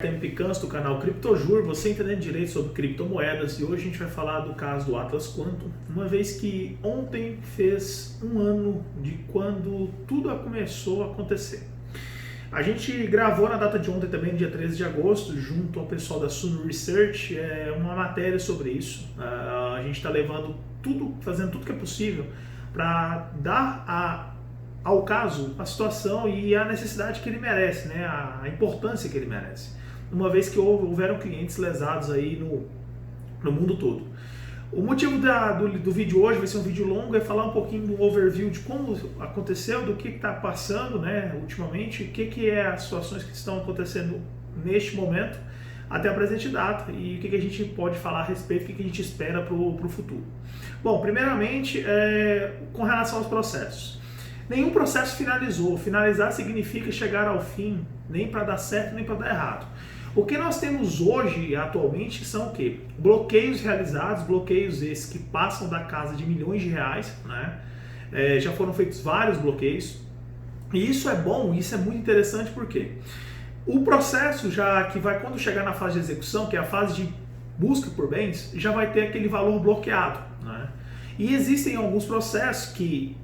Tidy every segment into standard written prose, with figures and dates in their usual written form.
Artem Picanso do canal CryptoJur, você entendendo direito sobre criptomoedas, e hoje a gente vai falar do caso do Atlas Quantum, uma vez que ontem fez um ano de quando tudo começou a acontecer. A gente gravou na data de ontem também, dia 13 de agosto, junto ao pessoal da Suno Research, uma matéria sobre isso. A gente está levando tudo, fazendo tudo que é possível para dar ao caso a situação e a necessidade que ele merece, né? A importância que ele merece, uma vez que houveram clientes lesados aí no mundo todo. O motivo do vídeo hoje vai ser um vídeo longo, é falar um pouquinho do overview de como aconteceu, do que está passando, né, ultimamente, o que é as situações que estão acontecendo neste momento, até a presente data, e o que a gente pode falar a respeito, o que a gente espera para o futuro. Bom, primeiramente, com relação aos processos. Nenhum processo finalizou. Finalizar significa chegar ao fim, nem para dar certo, nem para dar errado. O que nós temos hoje, atualmente, são o quê? Bloqueios realizados, bloqueios esses que passam da casa de milhões de reais, né? Já foram feitos vários bloqueios. E isso é bom, isso é muito interessante, porque o processo, já que vai, quando chegar na fase de execução, que é a fase de busca por bens, já vai ter aquele valor bloqueado, né? E existem alguns processos que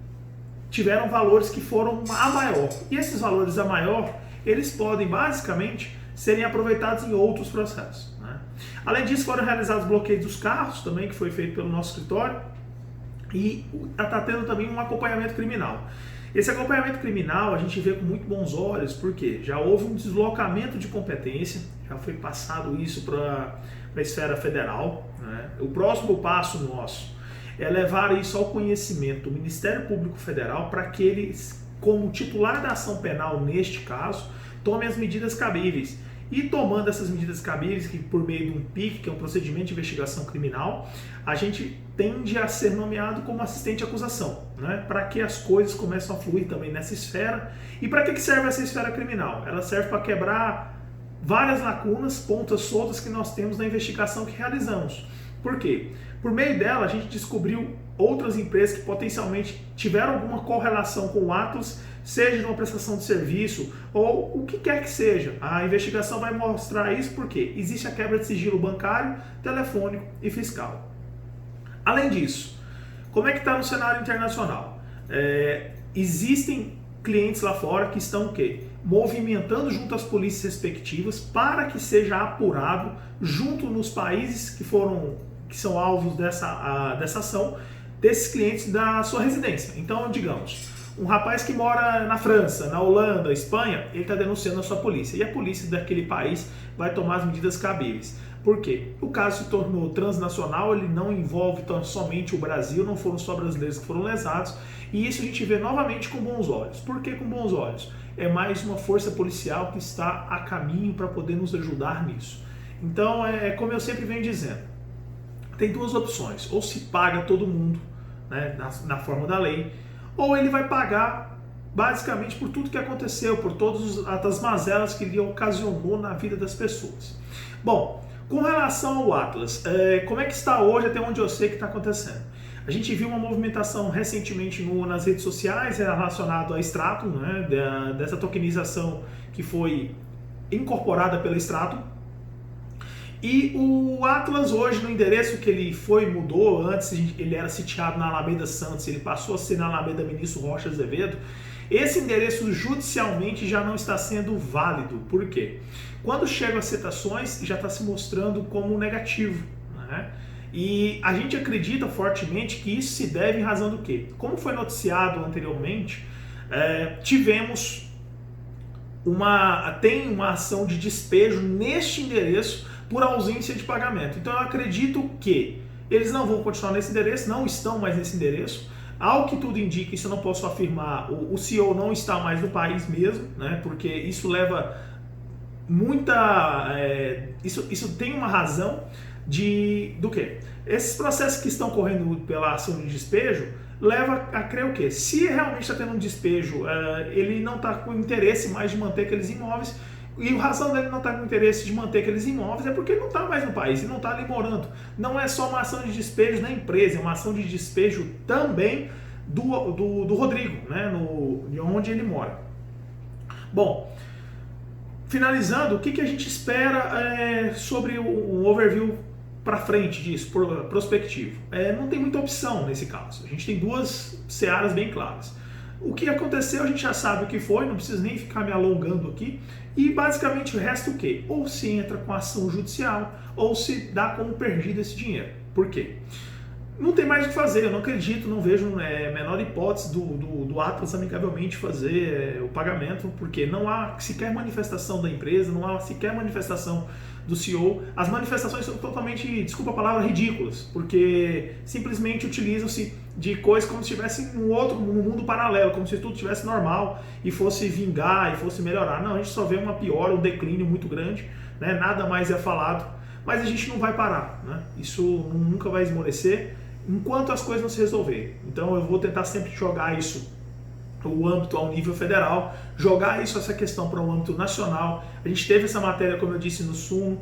tiveram valores que foram a maior. E esses valores a maior, eles podem basicamente serem aproveitados em outros processos, né? Além disso, foram realizados bloqueios dos carros também, que foi feito pelo nosso escritório, e está tendo também um acompanhamento criminal. Esse acompanhamento criminal a gente vê com muito bons olhos, porque já houve um deslocamento de competência, já foi passado isso para a esfera federal, né? O próximo passo nosso é levar isso ao conhecimento do Ministério Público Federal para que eles, como titular da ação penal neste caso, tomem as medidas cabíveis. E tomando essas medidas cabíveis, que por meio de um PIC, que é um procedimento de investigação criminal, a gente tende a ser nomeado como assistente de acusação, né? Para que as coisas comecem a fluir também nessa esfera. E para que serve essa esfera criminal? Ela serve para quebrar várias lacunas, pontas soltas que nós temos na investigação que realizamos. Por quê? Por meio dela, a gente descobriu outras empresas que potencialmente tiveram alguma correlação com o Atlas, seja numa prestação de serviço ou o que quer que seja. A investigação vai mostrar isso porque existe a quebra de sigilo bancário, telefônico e fiscal. Além disso, como é que está no cenário internacional? Existem clientes lá fora que estão o quê? Movimentando junto às polícias respectivas para que seja apurado junto nos países que são alvos dessa ação, desses clientes da sua residência. Então, digamos, um rapaz que mora na França, na Holanda, Espanha, ele está denunciando a sua polícia. E a polícia daquele país vai tomar as medidas cabíveis. Por quê? O caso se tornou transnacional, ele não envolve tão somente o Brasil, não foram só brasileiros que foram lesados. E isso a gente vê novamente com bons olhos. Por que com bons olhos? É mais uma força policial que está a caminho para poder nos ajudar nisso. Então, como eu sempre venho dizendo, tem duas opções. Ou se paga todo mundo, né, na forma da lei, ou ele vai pagar basicamente por tudo que aconteceu, por todas as mazelas que ele ocasionou na vida das pessoas. Bom, com relação ao Atlas, como é que está hoje, até onde eu sei que está acontecendo? A gente viu uma movimentação recentemente nas redes sociais relacionado a Stratum, né, dessa tokenização que foi incorporada pela Stratum. E o Atlas hoje, no endereço que ele mudou, antes ele era sitiado na Alameda Santos, ele passou a ser na Alameda Ministro Rocha Azevedo. Esse endereço judicialmente já não está sendo válido. Por quê? Quando chegam as citações, já está se mostrando como negativo, né? E a gente acredita fortemente que isso se deve em razão do quê? Como foi noticiado anteriormente, tem uma ação de despejo neste endereço por ausência de pagamento. Então eu acredito que eles não vão continuar nesse endereço, não estão mais nesse endereço. Ao que tudo indica, isso eu não posso afirmar, o CEO não está mais no país mesmo, né? Porque isso leva isso tem uma razão do quê? Esses processos que estão correndo pela ação de despejo leva a crer o quê? Se realmente está tendo um despejo, ele não está com interesse mais de manter aqueles imóveis, e a razão dele não estar com interesse de manter aqueles imóveis é porque ele não está mais no país, ele não está ali morando. Não é só uma ação de despejo da empresa, é uma ação de despejo também do Rodrigo, né, de onde ele mora. Bom, finalizando, o que a gente espera sobre um overview para frente disso, prospectivo? Não tem muita opção nesse caso. A gente tem duas searas bem claras. O que aconteceu a gente já sabe o que foi, não preciso nem ficar me alongando aqui. E basicamente o resto o quê? Ou se entra com ação judicial, ou se dá como perdido esse dinheiro. Por quê? Não tem mais o que fazer, eu não acredito, não vejo menor hipótese do Atlas amigavelmente fazer o pagamento, porque não há sequer manifestação da empresa, não há sequer manifestação do CEO. As manifestações são totalmente, desculpa a palavra, ridículas, porque simplesmente utilizam-se de coisas como se estivesse num mundo paralelo, como se tudo estivesse normal e fosse vingar e fosse melhorar. Não, a gente só vê uma piora, um declínio muito grande, né? Nada mais é falado, mas a gente não vai parar, né? Isso nunca vai esmorecer enquanto as coisas não se resolverem. Então eu vou tentar sempre jogar isso o âmbito ao nível federal, jogar essa questão para o âmbito nacional. A gente teve essa matéria, como eu disse, no Suno.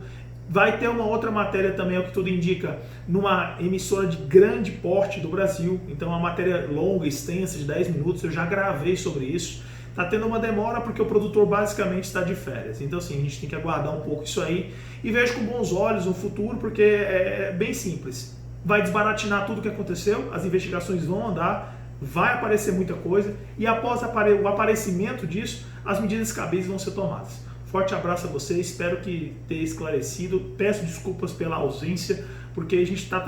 Vai ter uma outra matéria também, ao que tudo indica, numa emissora de grande porte do Brasil. Então uma matéria longa, extensa, de 10 minutos, eu já gravei sobre isso. Está tendo uma demora porque o produtor basicamente está de férias. Então assim, a gente tem que aguardar um pouco isso aí. E vejo com bons olhos o futuro, porque é bem simples. Vai desbaratinar tudo o que aconteceu, as investigações vão andar, vai aparecer muita coisa e após o aparecimento disso, as medidas cabíveis vão ser tomadas. Forte abraço a vocês, espero que tenha esclarecido, peço desculpas pela ausência, porque a gente está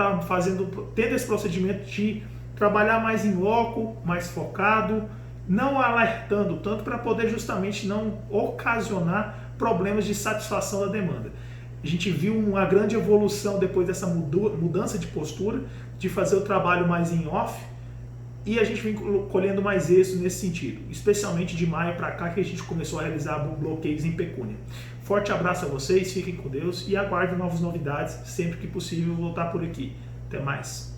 tendo esse procedimento de trabalhar mais em loco, mais focado, não alertando tanto para poder justamente não ocasionar problemas de satisfação da demanda. A gente viu uma grande evolução depois dessa mudança de postura, de fazer o trabalho mais em off, e a gente vem colhendo mais êxito nesse sentido, especialmente de maio para cá que a gente começou a realizar bloqueios em pecúnia. Forte abraço a vocês, fiquem com Deus e aguardem novas novidades, sempre que possível voltar por aqui. Até mais!